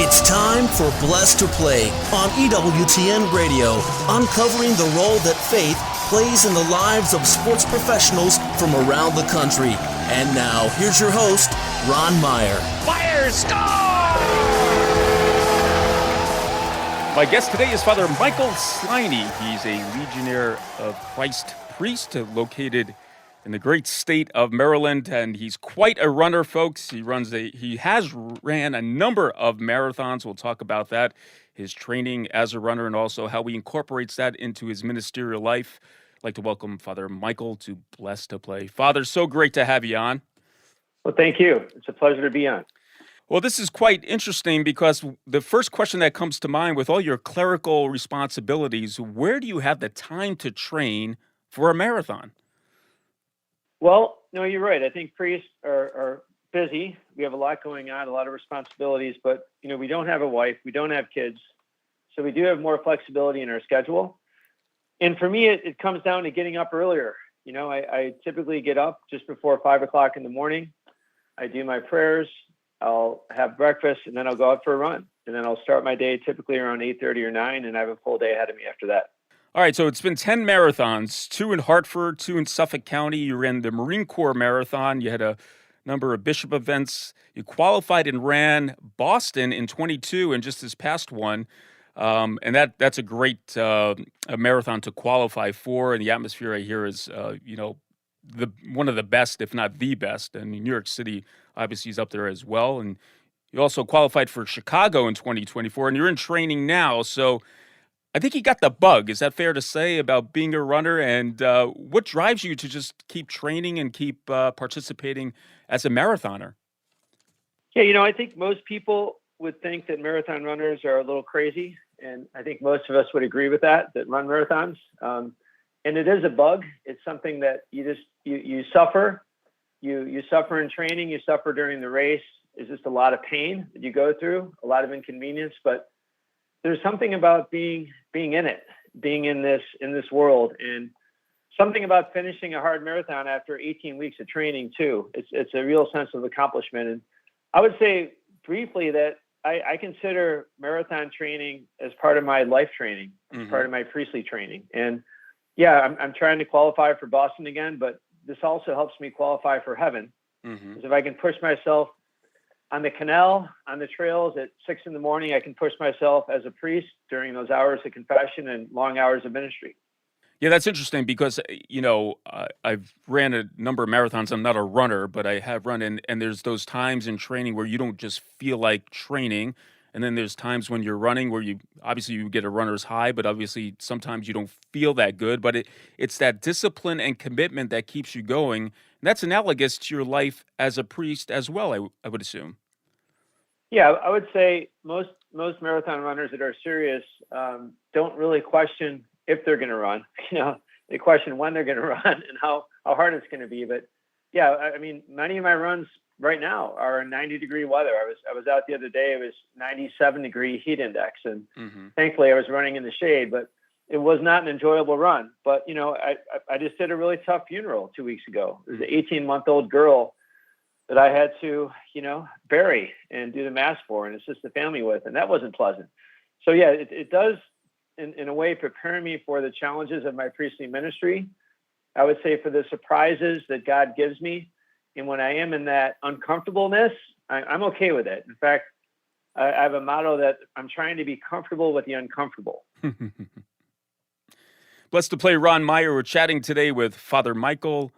It's time for Blessed to Play on EWTN Radio, uncovering the role that faith plays in the lives of sports professionals from around the country. And now, here's your host, Ron Meyer. Fire, score! My guest today is Father Michael Sliney. He's a Legionnaire of Christ priest located in the great state of Maryland, and he's quite a runner, folks. He has ran a number of marathons. We'll talk about that, his training as a runner, and also how he incorporates that into his ministerial life. I'd like to welcome Father Michael to Blessed to Play. Father, so great to have you on. Well, thank you. It's a pleasure to be on. Well, this is quite interesting because the first question that comes to mind with all your clerical responsibilities, where do you have the time to train for a marathon? Well, no, you're right. I think priests are busy. We have a lot going on, a lot of responsibilities, but, we don't have a wife, we don't have kids. So we do have more flexibility in our schedule. And for me, it comes down to getting up earlier. I typically get up just before 5 o'clock in the morning. I do my prayers, I'll have breakfast, and then I'll go out for a run. And then I'll start my day typically around 8:30 or 9, and I have a full day ahead of me after that. All right, so it's been 10 marathons, 2 in Hartford, 2 in Suffolk County. You ran the Marine Corps Marathon. You had a number of bishop events. You qualified and ran Boston in 22 and just this past one. And that's a great a marathon to qualify for. And the atmosphere I hear is, one of the best, if not the best. And New York City obviously is up there as well. And you also qualified for Chicago in 2024, and you're in training now. So I think you got the bug. Is that fair to say about being a runner? And what drives you to just keep training and keep participating as a marathoner? Yeah, I think most people would think that marathon runners are a little crazy. And I think most of us would agree with that run marathons. And it is a bug. It's something that you suffer. You suffer in training. You suffer during the race. It's just a lot of pain that you go through, a lot of inconvenience. But there's something about being in it, being in this world, and something about finishing a hard marathon after 18 weeks of training too. It's a real sense of accomplishment. And I would say briefly that I consider marathon training as part of my life training, as part of my priestly training. And yeah, I'm trying to qualify for Boston again, but this also helps me qualify for heaven. Because if I can push myself on the canal, on the trails at 6 a.m, I can push myself as a priest during those hours of confession and long hours of ministry. Yeah, that's interesting because, I've ran a number of marathons. I'm not a runner, but I have run, and there's those times in training where you don't just feel like training. And then there's times when you're running where you get a runner's high, but obviously sometimes you don't feel that good. But it's that discipline and commitment that keeps you going. And that's analogous to your life as a priest as well, I would assume. Yeah, I would say most marathon runners that are serious don't really question if they're going to run. They question when they're going to run and how hard it's going to be. But yeah, I mean, many of my runs right now are in 90-degree weather. I was out the other day. It was 97-degree heat index, and thankfully I was running in the shade. But it was not an enjoyable run. But I just did a really tough funeral 2 weeks ago. It was an 18-month-old girl that I had to, bury and do the mass for and assist the family with, and that wasn't pleasant. So yeah, it does, in a way, prepare me for the challenges of my priestly ministry. I would say for the surprises that God gives me, and when I am in that uncomfortableness, I'm okay with it. In fact, I have a motto that I'm trying to be comfortable with the uncomfortable. Blessed to Play, Ron Meyer. We're chatting today with Father Michael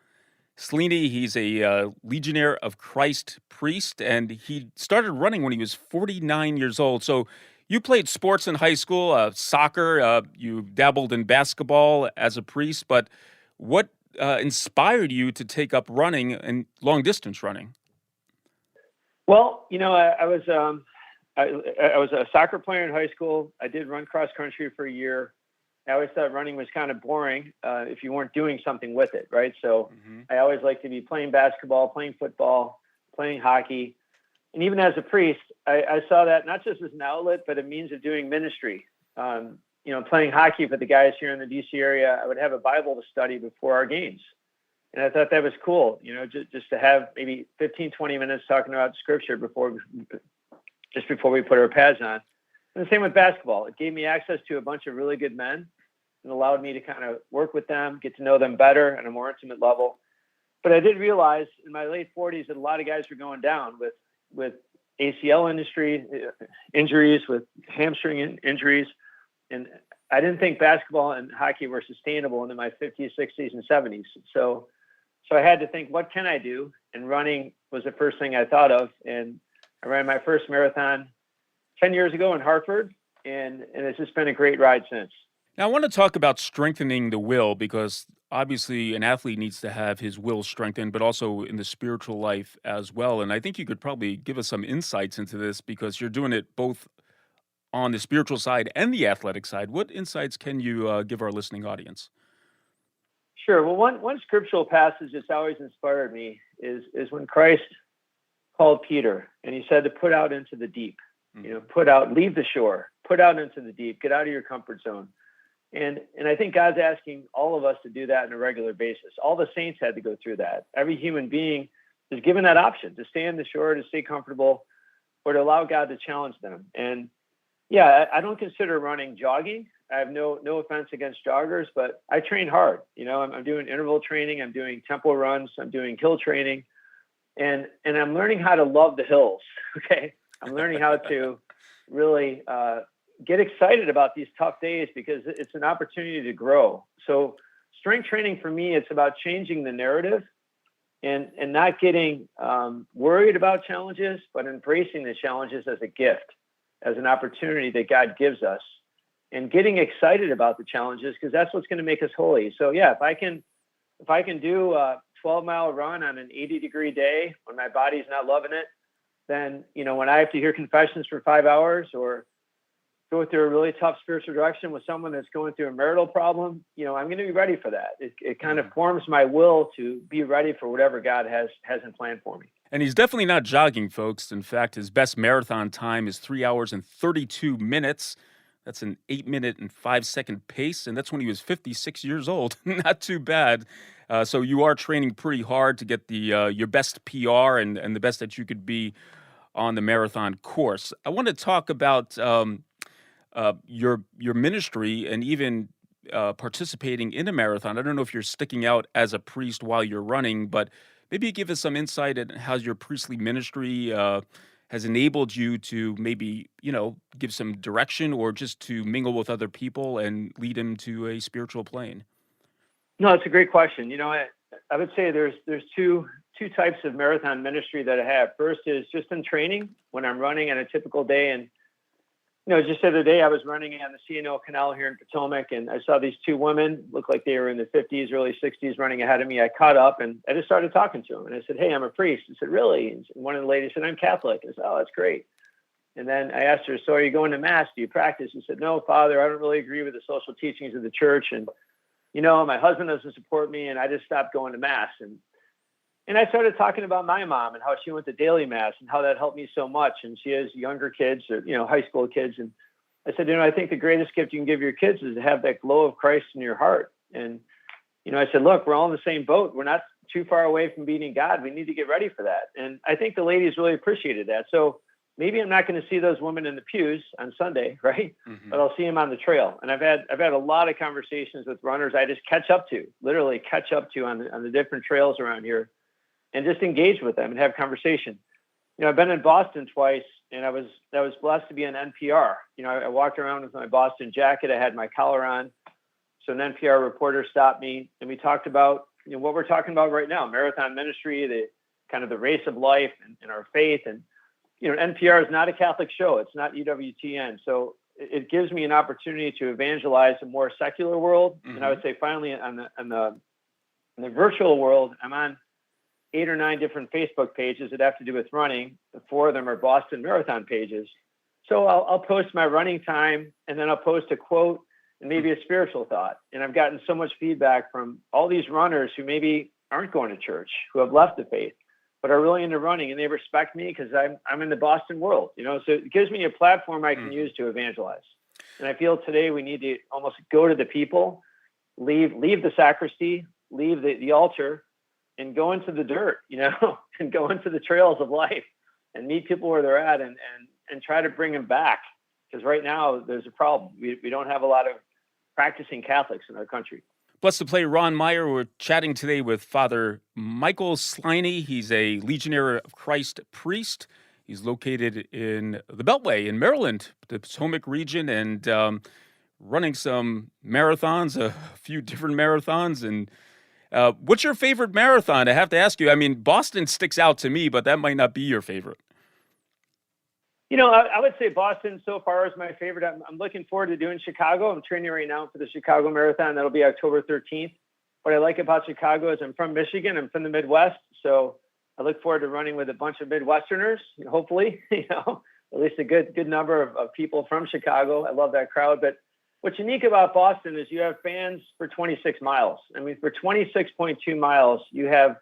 Sliney. He's a Legionnaire of Christ priest, and he started running when he was 49 years old. So you played sports in high school, soccer, you dabbled in basketball as a priest, but what inspired you to take up running and long-distance running? Well, I was a soccer player in high school. I did run cross-country for a year. I always thought running was kind of boring if you weren't doing something with it, right? So I always liked to be playing basketball, playing football, playing hockey. And even as a priest, I saw that not just as an outlet, but a means of doing ministry. Playing hockey for the guys here in the DC area, I would have a Bible to study before our games. And I thought that was cool, just to have maybe 15, 20 minutes talking about scripture before just before we put our pads on. And the same with basketball. It gave me access to a bunch of really good men and allowed me to kind of work with them, get to know them better at a more intimate level. But I did realize in my late 40s that a lot of guys were going down with ACL injuries, with hamstring injuries. And I didn't think basketball and hockey were sustainable into my 50s, 60s, and 70s. So I had to think, what can I do? And running was the first thing I thought of. And I ran my first marathon 10 years ago in Hartford, and it's just been a great ride since. Now, I want to talk about strengthening the will, because obviously an athlete needs to have his will strengthened, but also in the spiritual life as well. And I think you could probably give us some insights into this, because you're doing it both on the spiritual side and the athletic side. What insights can you give our listening audience? Sure. Well, one scriptural passage that's always inspired me is when Christ called Peter and he said to put out into the deep, leave the shore, put out into the deep, get out of your comfort zone. And I think God's asking all of us to do that on a regular basis. All the saints had to go through that. Every human being is given that option to stay on the shore, to stay comfortable, or to allow God to challenge them. And yeah, I don't consider running jogging. I have no offense against joggers, but I train hard. I'm doing interval training. I'm doing tempo runs. I'm doing hill training. And I'm learning how to love the hills. Okay. I'm learning how to really get excited about these tough days, because it's an opportunity to grow. So strength training for me, it's about changing the narrative and not getting worried about challenges, but embracing the challenges as a gift, as an opportunity that God gives us, and getting excited about the challenges, because that's what's going to make us holy. So yeah, if I can do a 12-mile run on an 80-degree day when my body's not loving it, then, when I have to hear confessions for 5 hours, or go through a really tough spiritual direction with someone that's going through a marital problem, I'm going to be ready for that. It kind of forms my will to be ready for whatever God has in plan for me. And he's definitely not jogging, folks. In fact, his best marathon time is 3 hours and 32 minutes. That's an 8-minute and 5-second pace, and that's when he was 56 years old. Not too bad. So you are training pretty hard to get the your best PR and the best that you could be on the marathon course. I want to talk about your ministry and even participating in a marathon. I don't know if you're sticking out as a priest while you're running, but maybe give us some insight on how your priestly ministry has enabled you to maybe, give some direction, or just to mingle with other people and lead them to a spiritual plane. No, it's a great question. I would say there's two types of marathon ministry that I have. First is just in training when I'm running on a typical day. And, just the other day I was running on the C&O Canal here in Potomac, and I saw these two women, looked like they were in their 50s, early 60s, running ahead of me. I caught up and I just started talking to them. And I said, "Hey, I'm a priest." I said, "Really?" And one of the ladies said, "I'm Catholic." I said, "Oh, that's great." And then I asked her, "So are you going to mass? Do you practice?" She said, "No, Father, I don't really agree with the social teachings of the church. And, my husband doesn't support me, and I just stopped going to mass." And I started talking about my mom and how she went to daily mass and how that helped me so much. And she has younger kids, or, high school kids. And I said, I think the greatest gift you can give your kids is to have that glow of Christ in your heart. And, I said, look, we're all in the same boat. We're not too far away from beating God. We need to get ready for that. And I think the ladies really appreciated that. So maybe I'm not going to see those women in the pews on Sunday, right? Mm-hmm. But I'll see them on the trail. And I've had a lot of conversations with runners I just literally catch up to on the different trails around here, and just engage with them and have conversation. I've been in Boston twice, and I was blessed to be on NPR. I walked around with my Boston jacket. I had my collar on. So an NPR reporter stopped me, and we talked about what we're talking about right now: marathon ministry, the race of life, and our faith. And NPR is not a Catholic show; it's not EWTN. So it gives me an opportunity to evangelize a more secular world. Mm-hmm. And I would say, finally, in the virtual world, I'm on 8 or 9 different Facebook pages that have to do with running. The 4 of them are Boston Marathon pages. So I'll post my running time, and then I'll post a quote and maybe a spiritual thought. And I've gotten so much feedback from all these runners who maybe aren't going to church, who have left the faith, but are really into running, and they respect me because I'm in the Boston world. So it gives me a platform I can use to evangelize. And I feel today we need to almost go to the people, leave the sacristy, leave the altar, and go into the dirt, and go into the trails of life and meet people where they're at, and and try to bring them back. Because right now there's a problem. We don't have a lot of practicing Catholics in our country. Blessed to play Ron Meyer. We're chatting today with Father Michael Sliney. He's a Legionnaire of Christ priest. He's located in the Beltway in Maryland, the Potomac region, and running some marathons, a few different marathons. And what's your favorite marathon? I have to ask you. I mean, Boston sticks out to me, but that might not be your favorite. I would say Boston so far is my favorite. I'm looking forward to doing Chicago. I'm training right now for the Chicago Marathon. That'll be October 13th. What I like about Chicago is I'm from Michigan. I'm from the Midwest. So I look forward to running with a bunch of Midwesterners, hopefully, at least a good number of people from Chicago. I love that crowd. But what's unique about Boston is you have fans for 26 miles. I mean, for 26.2 miles, you have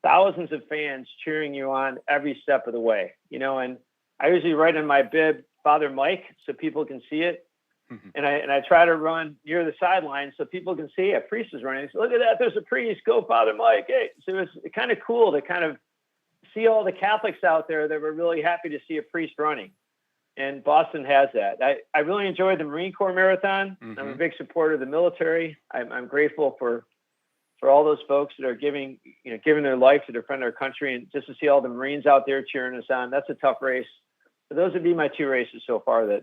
thousands of fans cheering you on every step of the way, and I usually write in my bib, Father Mike, so people can see it. Mm-hmm. And I try to run near the sideline so people can see a priest is running. So look at that, there's a priest, go Father Mike. Hey, so it's kind of cool to kind of see all the Catholics out there that were really happy to see a priest running. And Boston has that. I really enjoyed the Marine Corps Marathon. Mm-hmm. I'm a big supporter of the military. I'm grateful for all those folks that are giving their life to defend our country, and just to see all the Marines out there cheering us on. That's a tough race. So those would be my two races so far that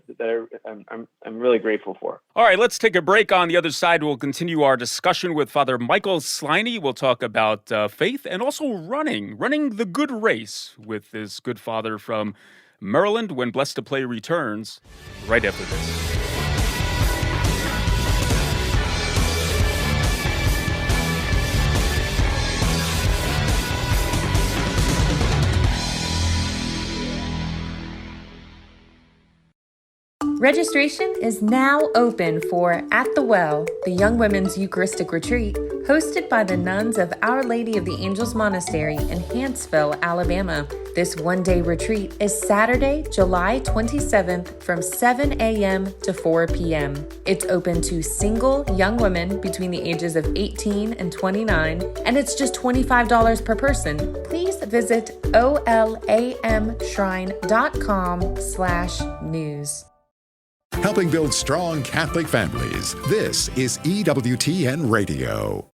I'm really grateful for. All right, let's take a break. On the other side, we'll continue our discussion with Father Michael Sliney. We'll talk about faith and also running the good race with this good father from Maryland when Blessed to Play returns right after this. Registration is now open for At the Well, the Young Women's Eucharistic Retreat, hosted by the nuns of Our Lady of the Angels Monastery in Huntsville, Alabama. This one-day retreat is Saturday, July 27th from 7 a.m. to 4 p.m. It's open to single young women between the ages of 18 and 29, and it's just $25 per person. Please visit olamshrine.com/news. Helping build strong Catholic families. This is EWTN Radio.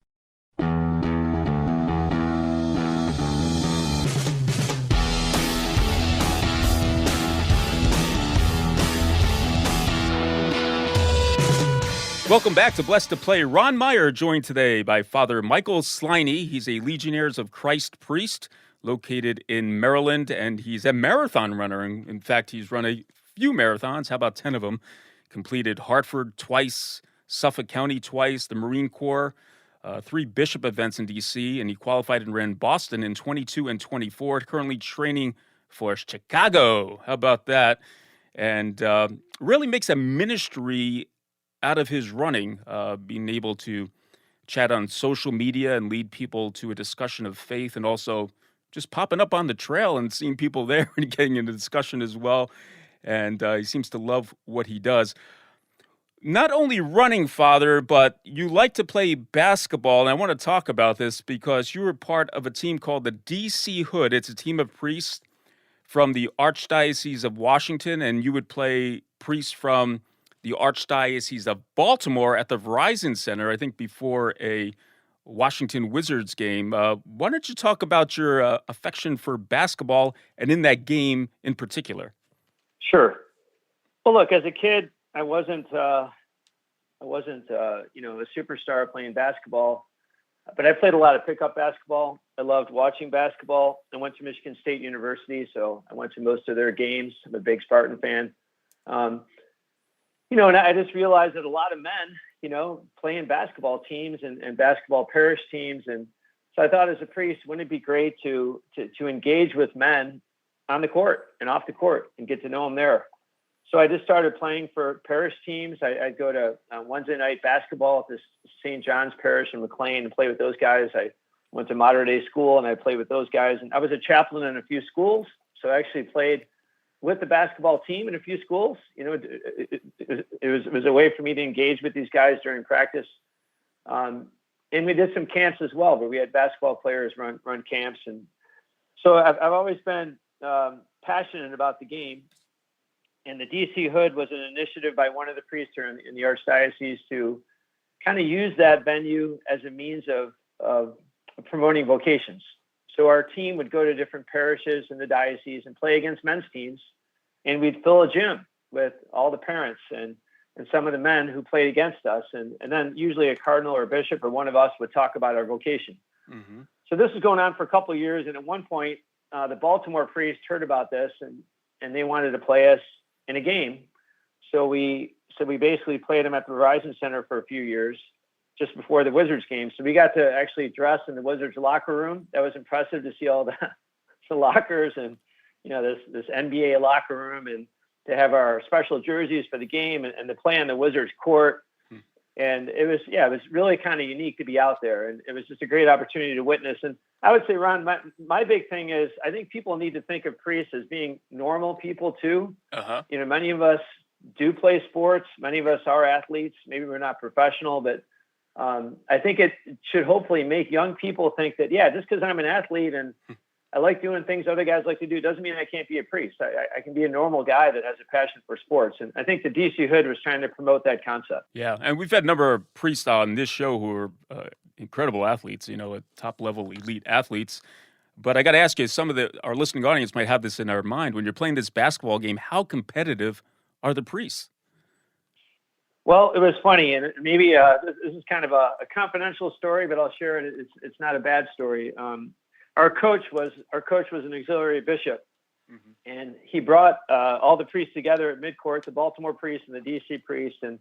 Welcome back to Blessed to Play. Ron Meyer joined today by Father Michael Sliney. He's a Legionnaires of Christ priest located in Maryland, and he's a marathon runner. In fact, he's run a few marathons. How about 10 of them? Completed Hartford twice, Suffolk County twice, the Marine Corps, 3 bishop events in D.C., and he qualified and ran Boston in 22 and 24, currently training for Chicago. How about that? And really makes a ministry out of his running, being able to chat on social media and lead people to a discussion of faith, and also just popping up on the trail and seeing people there and getting into discussion as well. And he seems to love what he does. Not only running, Father, but you like to play basketball. And I want to talk about this because you were part of a team called the D.C. Hood. It's a team of priests from the Archdiocese of Washington, and you would play priests from the Archdiocese of Baltimore at the Verizon Center, I think before a Washington Wizards game. Why don't you talk about your affection for basketball and in that game in particular? Sure. Well, look, as a kid, I wasn't a superstar playing basketball, but I played a lot of pickup basketball. I loved watching basketball. I went to Michigan State University, so I went to most of their games. I'm a big Spartan fan. And I just realized that a lot of men, playing basketball teams and basketball parish teams. And so I thought as a priest, wouldn't it be great to engage with men on the court and off the court and get to know them there. So I just started playing for parish teams. I'd go to Wednesday night basketball at this St. John's Parish in McLean and play with those guys. I went to modern day school and I played with those guys. And I was a chaplain in a few schools. So I actually played with the basketball team in a few schools. It was a way for me to engage with these guys during practice. And we did some camps as well, where we had basketball players run camps. And so I've always been passionate about the game. And the DC Hood was an initiative by one of the priests here in the Archdiocese to kind of use that venue as a means of promoting vocations. So our team would go to different parishes in the diocese and play against men's teams, and we'd fill a gym with all the parents and some of the men who played against us. And then usually a cardinal or a bishop or one of us would talk about our vocation. Mm-hmm. So this was going on for a couple of years. And at one point, the Baltimore priest heard about this and they wanted to play us in a game. So we basically played them at the Verizon Center for a few years, just before the Wizards game. So we got to actually dress in the Wizards locker room. That was impressive to see all the lockers and, this NBA locker room, and to have our special jerseys for the game and to play on the Wizards court. And it was really kind of unique to be out there. And it was just a great opportunity to witness. And I would say, Ron, my big thing is I think people need to think of priests as being normal people too. Uh-huh. Many of us do play sports. Many of us are athletes. Maybe we're not professional, but I think it should hopefully make young people think that, just because I'm an athlete and I like doing things other guys like to do doesn't mean I can't be a priest. I can be a normal guy that has a passion for sports. And I think the DC Hood was trying to promote that concept. Yeah, and we've had a number of priests on this show who are incredible athletes, top-level elite athletes. But I got to ask you, some of our listening audience might have this in our mind. When you're playing this basketball game, how competitive are the priests? Well, it was funny, and maybe this is kind of a confidential story, but I'll share it. It's not a bad story. Our coach was an auxiliary bishop, mm-hmm. and he brought all the priests together at midcourt, the Baltimore priest and the DC priest, and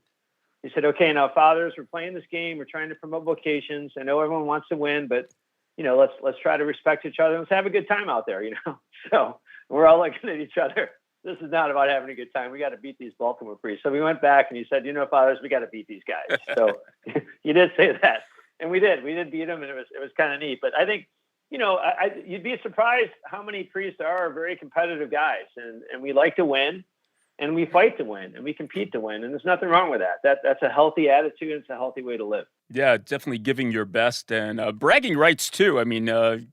he said, "Okay, now fathers, we're playing this game. We're trying to promote vocations. I know everyone wants to win, but let's try to respect each other. Let's have a good time out there, So we're all looking at each other. This is not about having a good time. We got to beat these Baltimore priests." So we went back and he said, fathers, we got to beat these guys. So he did say that, and we did beat them, and it was kind of neat. But I think, you'd be surprised how many priests are very competitive guys, and we like to win, and we fight to win, and we compete to win, and there's nothing wrong with that. That's a healthy attitude, and it's a healthy way to live. Yeah, definitely giving your best, and bragging rights too. I mean,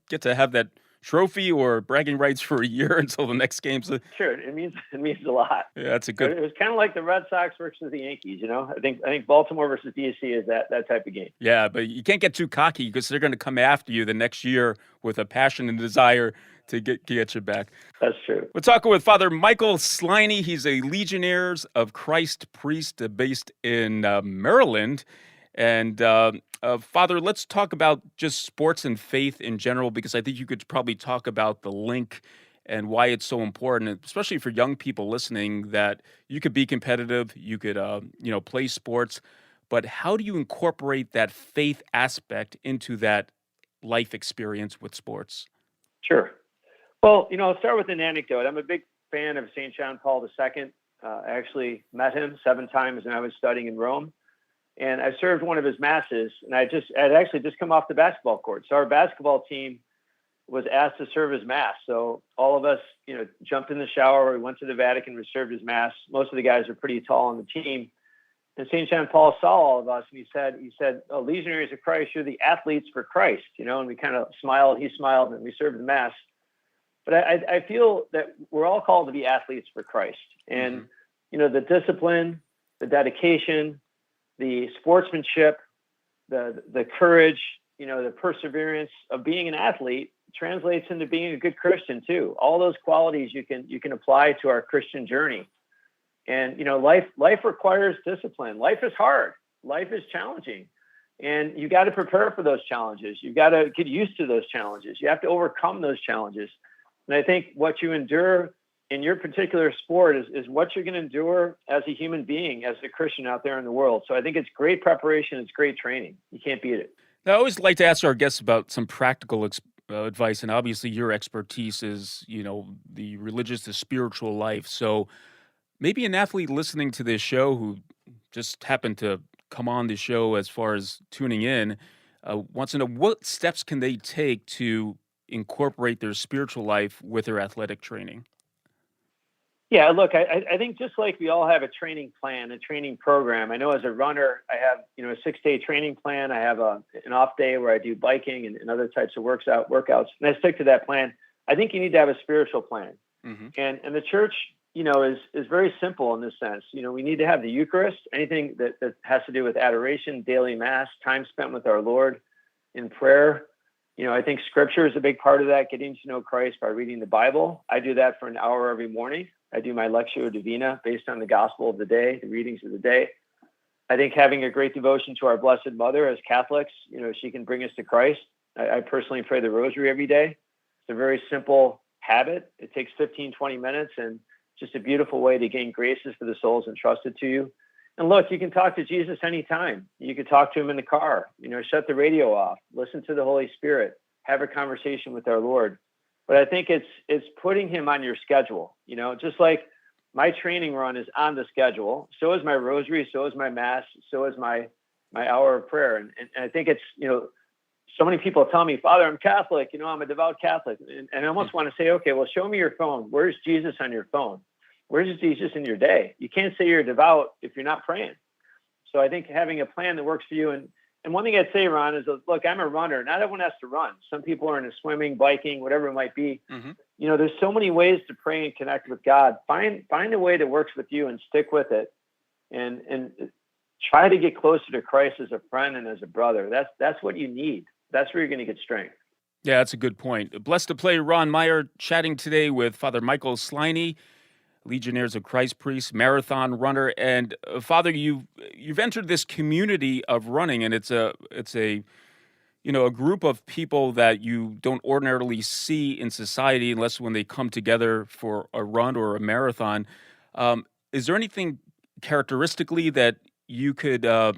get to have that trophy or bragging rights for a year until the next game. So sure, it means a lot. Yeah, that's a good. It was kind of like the Red Sox versus the Yankees. I think Baltimore versus DC is that type of game. Yeah, but you can't get too cocky because they're going to come after you the next year with a passion and desire to get you back. That's true. We're talking with Father Michael Sliney. He's a Legionnaires of Christ priest based in Maryland. And Father, let's talk about just sports and faith in general, because I think you could probably talk about the link and why it's so important, especially for young people listening, that you could be competitive, you could, play sports, but how do you incorporate that faith aspect into that life experience with sports? Sure. Well, I'll start with an anecdote. I'm a big fan of St. John Paul II. I actually met him 7 times when I was studying in Rome. And I served one of his masses, and I'd actually just come off the basketball court. So our basketball team was asked to serve his mass. So all of us, jumped in the shower. We went to the Vatican, we served his mass. Most of the guys are pretty tall on the team. And St. John Paul saw all of us, and he said, "Oh, Legionaries of Christ, you're the athletes for Christ." And we kind of smiled. He smiled, and we served the mass. But I feel that we're all called to be athletes for Christ. And, the discipline, the dedication, the sportsmanship, the courage, the perseverance of being an athlete translates into being a good Christian too. All those qualities you can apply to our Christian journey. And, life requires discipline. Life is hard. Life is challenging. And you got to prepare for those challenges. You got to get used to those challenges. You have to overcome those challenges. And I think what you endure in your particular sport is what you're going to endure as a human being, as a Christian out there in the world. So I think it's great preparation. It's great training. You can't beat it. Now, I always like to ask our guests about some practical advice. And obviously your expertise is, the religious, the spiritual life. So maybe an athlete listening to this show who just happened to come on the show as far as tuning in wants to know, what steps can they take to incorporate their spiritual life with their athletic training? Yeah, look, I think just like we all have a training plan, a training program. I know as a runner, I have, a 6-day training plan. I have an off day where I do biking and other types of workouts, and I stick to that plan. I think you need to have a spiritual plan. Mm-hmm. And the church, is very simple in this sense. We need to have the Eucharist, anything that has to do with adoration, daily mass, time spent with our Lord in prayer. I think scripture is a big part of that, getting to know Christ by reading the Bible. I do that for an hour every morning. I do my Lectio Divina based on the gospel of the day, the readings of the day. I think having a great devotion to our Blessed Mother as Catholics, she can bring us to Christ. I personally pray the rosary every day. It's a very simple habit. It takes 15, 20 minutes, and just a beautiful way to gain graces for the souls entrusted to you. And look, you can talk to Jesus anytime. You can talk to him in the car, shut the radio off, listen to the Holy Spirit, have a conversation with our Lord. But I think it's putting him on your schedule, just like my training run is on the schedule. So is my rosary, so is my mass, so is my hour of prayer. And I think it's, so many people tell me, Father, I'm Catholic, I'm a devout Catholic. And I almost want to say, okay, well, show me your phone. Where's Jesus on your phone? Where's Jesus in your day? You can't say you're devout if you're not praying. So I think having a plan that works for you. And one thing I'd say, Ron, is, look, I'm a runner. Not everyone has to run. Some people are into swimming, biking, whatever it might be. Mm-hmm. There's so many ways to pray and connect with God. Find a way that works with you and stick with it. And try to get closer to Christ as a friend and as a brother. That's what you need. That's where you're going to get strength. Yeah, that's a good point. Blessed to play, Ron Meyer, chatting today with Father Michael Sliney, Legionnaires of Christ priest, marathon runner, and Father, you've entered this community of running, and it's a group of people that you don't ordinarily see in society unless when they come together for a run or a marathon. Is there anything characteristically that you could have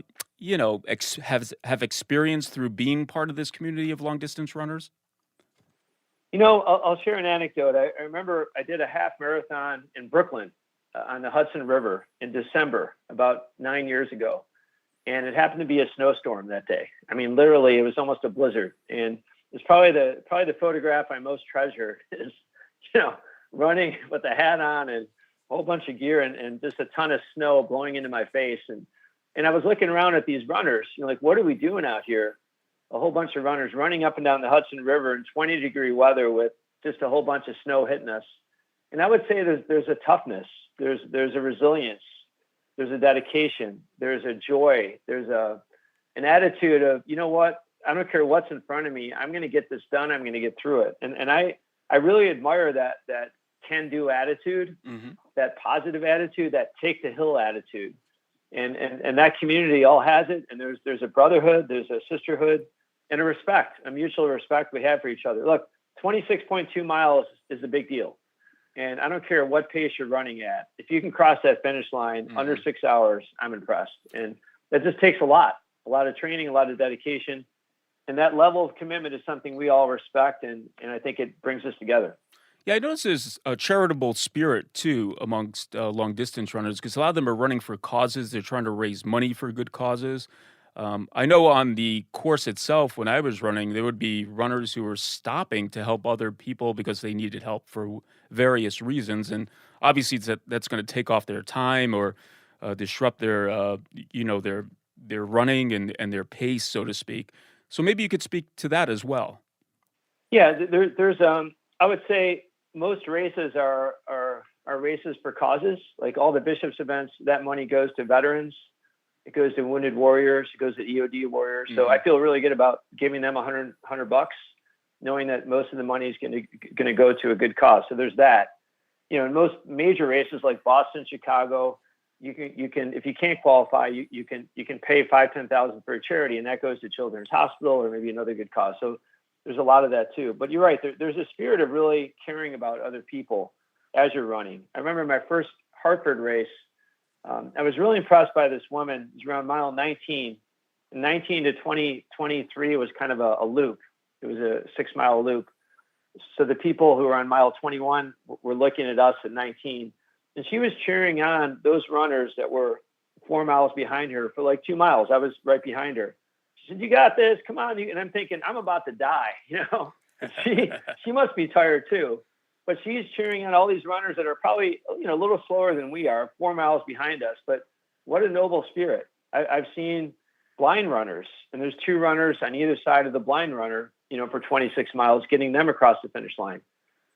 experienced through being part of this community of long distance runners? I'll share an anecdote. I remember I did a half marathon in Brooklyn on the Hudson River in December, about 9 years ago. And it happened to be a snowstorm that day. I mean, literally, it was almost a blizzard. And it's probably the photograph I most treasure is, running with a hat on and a whole bunch of gear and just a ton of snow blowing into my face. And I was looking around at these runners, what are we doing out here? A whole bunch of runners running up and down the Hudson River in 20-degree weather with just a whole bunch of snow hitting us. And I would say there's a toughness, there's a resilience, there's a dedication, there's a joy, there's an attitude of, what, I don't care what's in front of me, I'm going to get this done, I'm going to get through it. And I really admire that can-do attitude, mm-hmm. that positive attitude, that take-the-hill attitude. And that community all has it. And there's a brotherhood, there's a sisterhood, and a mutual respect we have for each other. Look, 26.2 miles is a big deal. And I don't care what pace you're running at. If you can cross that finish line mm-hmm. under 6 hours, I'm impressed. And that just takes a lot of training, a lot of dedication. And that level of commitment is something we all respect. And I think it brings us together. Yeah, I notice there's a charitable spirit, too, amongst long-distance runners, because a lot of them are running for causes. They're trying to raise money for good causes. I know on the course itself, when I was running, there would be runners who were stopping to help other people because they needed help for various reasons. And obviously, that's going to take off their time or disrupt their running and their pace, so to speak. So maybe you could speak to that as well. Yeah, there's I would say most races are races for causes. Like all the bishops' events, that money goes to veterans. It goes to wounded warriors. It goes to EOD warriors. Mm-hmm. So I feel really good about giving them $100, knowing that most of the money is going to go to a good cause. So there's that. In most major races like Boston, Chicago, you can if you can't qualify, you can pay $5,000-$10,000 for a charity, and that goes to Children's Hospital or maybe another good cause. So there's a lot of that too. But you're right. There's a spirit of really caring about other people as you're running. I remember my first Hartford race. I was really impressed by this woman. It was around mile 19. And 19 to 23 was kind of a loop. It was a 6-mile loop. So the people who were on mile 21 were looking at us at 19. And she was cheering on those runners that were 4 miles behind her for like 2 miles. I was right behind her. She said, "You got this. Come on." And I'm thinking, I'm about to die. And she must be tired too. But she's cheering on all these runners that are probably, a little slower than we are, 4 miles behind us. But what a noble spirit. I've seen blind runners, and there's 2 runners on either side of the blind runner, for 26 miles, getting them across the finish line.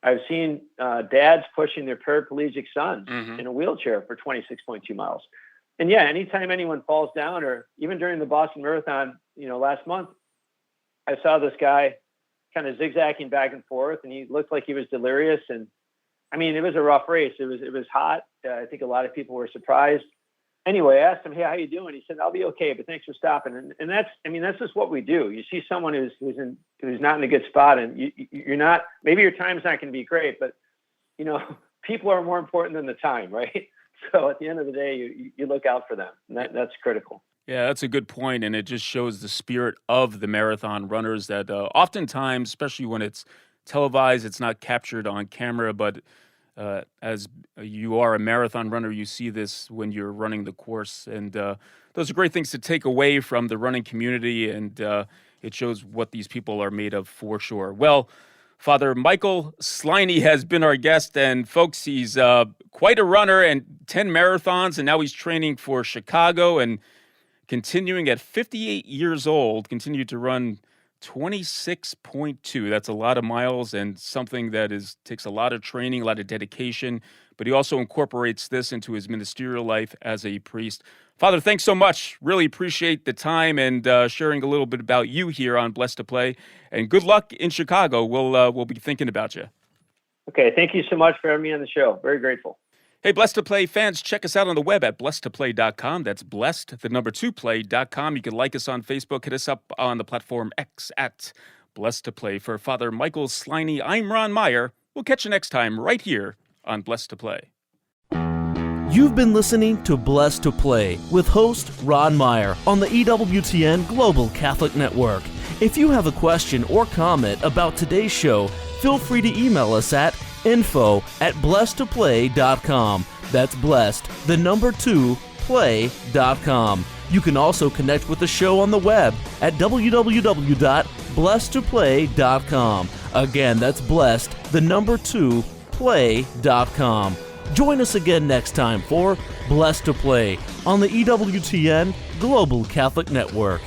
I've seen dads pushing their paraplegic sons Mm-hmm. in a wheelchair for 26.2 miles. And yeah, anytime anyone falls down, or even during the Boston Marathon, last month, I saw this guy kind of zigzagging back and forth, and he looked like he was delirious. And I mean, it was a rough race. It was hot. I think a lot of people were surprised. Anyway, I asked him, "Hey, how you doing?" He said, "I'll be okay, but thanks for stopping." And that's just what we do. You see someone who's not in a good spot, and you're not. Maybe your time's not going to be great, but people are more important than the time, right? So at the end of the day, you look out for them, and that's critical. Yeah, that's a good point, and it just shows the spirit of the marathon runners that oftentimes, especially when it's televised, it's not captured on camera, but as you are a marathon runner, you see this when you're running the course, and those are great things to take away from the running community, and it shows what these people are made of for sure. Well, Father Michael Sliney has been our guest, and folks, he's quite a runner and 10 marathons, and now he's training for Chicago and continuing at 58 years old, continued to run 26.2. That's a lot of miles and something that takes a lot of training, a lot of dedication, but he also incorporates this into his ministerial life as a priest. Father, thanks so much. Really appreciate the time and sharing a little bit about you here on Blessed to Play. And good luck in Chicago. We'll be thinking about you. Okay, thank you so much for having me on the show. Very grateful. Hey, Blessed to Play fans, check us out on the web at blessedtoplay.com. That's blessed, the number 2play.com. You can like us on Facebook. Hit us up on the platform X at Blessed to Play. For Father Michael Sliney, I'm Ron Meyer. We'll catch you next time right here on Blessed to Play. You've been listening to Blessed to Play with host Ron Meyer on the EWTN Global Catholic Network. If you have a question or comment about today's show, feel free to email us at info@blessedtoplay.com. That's blessed, the number 2, play.com. You can also connect with the show on the web at www.blessedtoplay.com. Again, that's blessed, the number 2, play.com. Join us again next time for Blessed to Play on the EWTN Global Catholic Network.